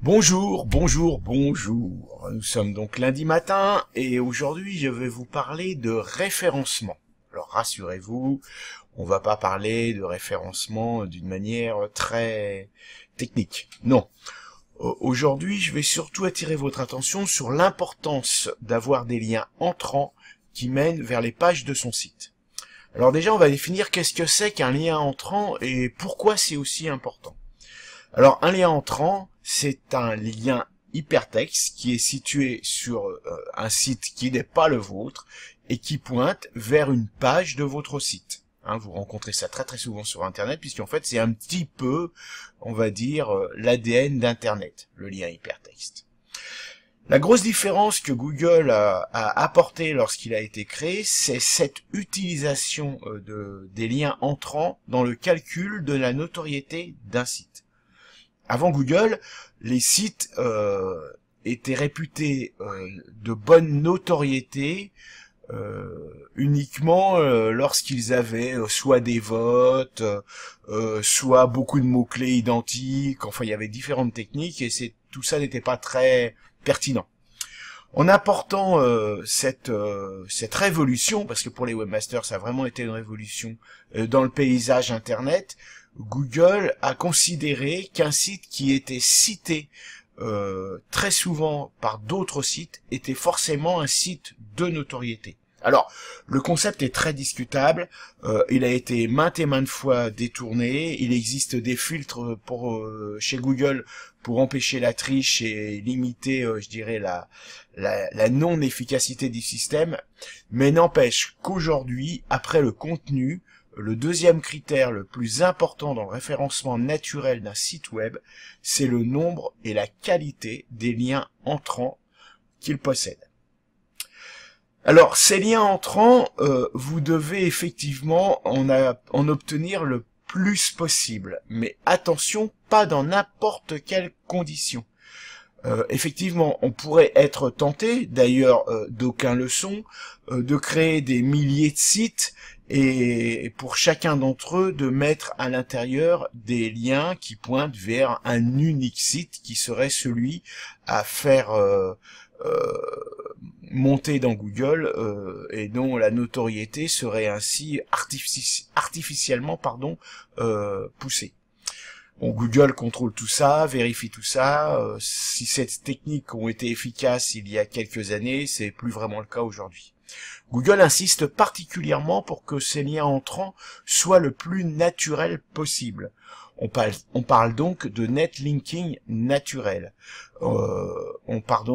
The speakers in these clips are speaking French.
Bonjour, bonjour, bonjour. Nous sommes donc lundi matin et aujourd'hui je vais vous parler de référencement. Alors rassurez-vous, on va pas parler de référencement d'une manière très technique. Non. Aujourd'hui, je vais surtout attirer votre attention sur l'importance d'avoir des liens entrants qui mènent vers les pages de son site. Alors déjà, on va définir qu'est-ce que c'est qu'un lien entrant et pourquoi c'est aussi important. Alors, un lien entrant, c'est un lien hypertexte qui est situé sur un site qui n'est pas le vôtre et qui pointe vers une page de votre site. Hein, vous rencontrez ça très très souvent sur Internet puisqu'en fait c'est un petit peu, on va dire, l'ADN d'Internet, le lien hypertexte. La grosse différence que Google a apportée lorsqu'il a été créé, c'est cette utilisation des liens entrants dans le calcul de la notoriété d'un site. Avant Google, les sites étaient réputés de bonne notoriété uniquement lorsqu'ils avaient soit des votes, soit beaucoup de mots-clés identiques. Enfin, il y avait différentes techniques et tout ça n'était pas très pertinent. En apportant cette révolution, parce que pour les webmasters ça a vraiment été une révolution dans le paysage Internet, Google a considéré qu'un site qui était cité très souvent par d'autres sites était forcément un site de notoriété. Alors, le concept est très discutable, il a été maintes et maintes fois détourné, il existe des filtres chez Google pour empêcher la triche et limiter, je dirais, la non-efficacité du système, mais n'empêche qu'aujourd'hui, après le contenu, le deuxième critère le plus important dans le référencement naturel d'un site web, c'est le nombre et la qualité des liens entrants qu'il possède. Alors, ces liens entrants, vous devez effectivement en obtenir le plus possible. Mais attention, pas dans n'importe quelle condition. Effectivement, on pourrait être tenté, d'ailleurs d'aucuns le sont, de créer des milliers de sites et pour chacun d'entre eux de mettre à l'intérieur des liens qui pointent vers un unique site qui serait celui à faire monter dans Google et dont la notoriété serait ainsi artificiellement poussée. Bon, Google contrôle tout ça, vérifie tout ça. Si ces techniques ont été efficaces il y a quelques années, c'est plus vraiment le cas aujourd'hui. Google insiste particulièrement pour que ces liens entrants soient le plus naturel possible. On parle donc de netlinking naturel. On parle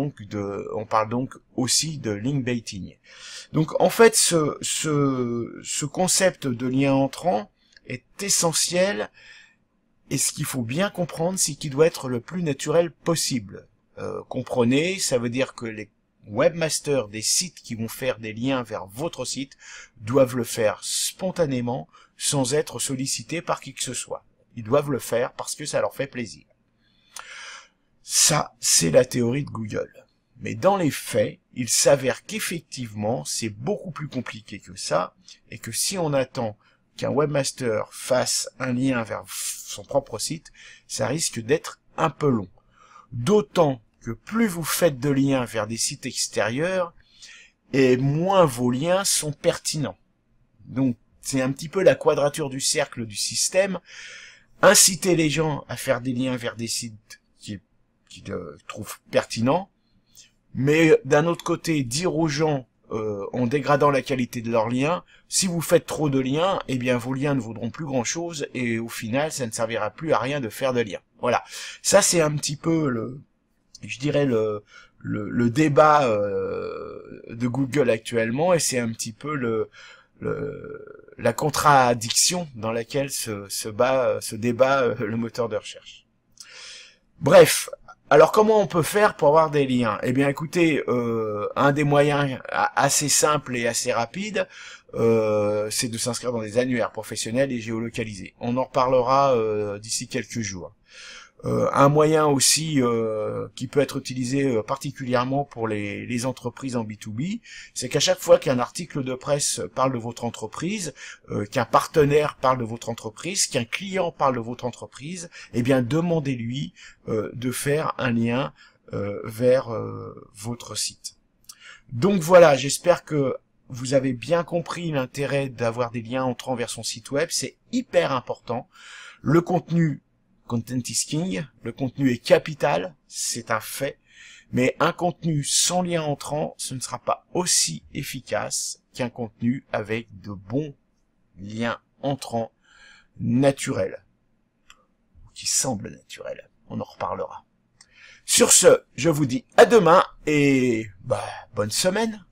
donc aussi de link baiting. Donc en fait, ce concept de lien entrant est essentiel. Et ce qu'il faut bien comprendre, c'est qu'il doit être le plus naturel possible. Comprenez, ça veut dire que les webmasters des sites qui vont faire des liens vers votre site doivent le faire spontanément, sans être sollicités par qui que ce soit. Ils doivent le faire parce que ça leur fait plaisir. Ça, c'est la théorie de Google. Mais dans les faits, il s'avère qu'effectivement, c'est beaucoup plus compliqué que ça, et que si on attend qu'un webmaster fasse un lien vers son propre site, ça risque d'être un peu long. D'autant que plus vous faites de liens vers des sites extérieurs, et moins vos liens sont pertinents. Donc, c'est un petit peu la quadrature du cercle du système. Inciter les gens à faire des liens vers des sites qu'ils trouvent pertinents, mais d'un autre côté, dire aux gens en dégradant la qualité de leurs liens, si vous faites trop de liens, eh bien vos liens ne vaudront plus grand chose et au final ça ne servira plus à rien de faire de liens. Voilà, ça c'est un petit peu le débat de Google actuellement, et c'est un petit peu la contradiction dans laquelle se débat le moteur de recherche. Bref, alors comment on peut faire pour avoir des liens? Eh bien écoutez, un des moyens assez simple et assez rapide, c'est de s'inscrire dans des annuaires professionnels et géolocalisés. On en reparlera d'ici quelques jours. Un moyen aussi qui peut être utilisé particulièrement pour les entreprises en B2B, c'est qu'à chaque fois qu'un article de presse parle de votre entreprise, qu'un partenaire parle de votre entreprise, qu'un client parle de votre entreprise, eh bien demandez-lui de faire un lien vers votre site. Donc voilà, j'espère que vous avez bien compris l'intérêt d'avoir des liens entrant vers son site web, c'est hyper important. Le contenu, content is king, le contenu est capital, c'est un fait, mais un contenu sans lien entrant, ce ne sera pas aussi efficace qu'un contenu avec de bons liens entrants naturels, qui semblent naturels, on en reparlera. Sur ce, je vous dis à demain et bonne semaine.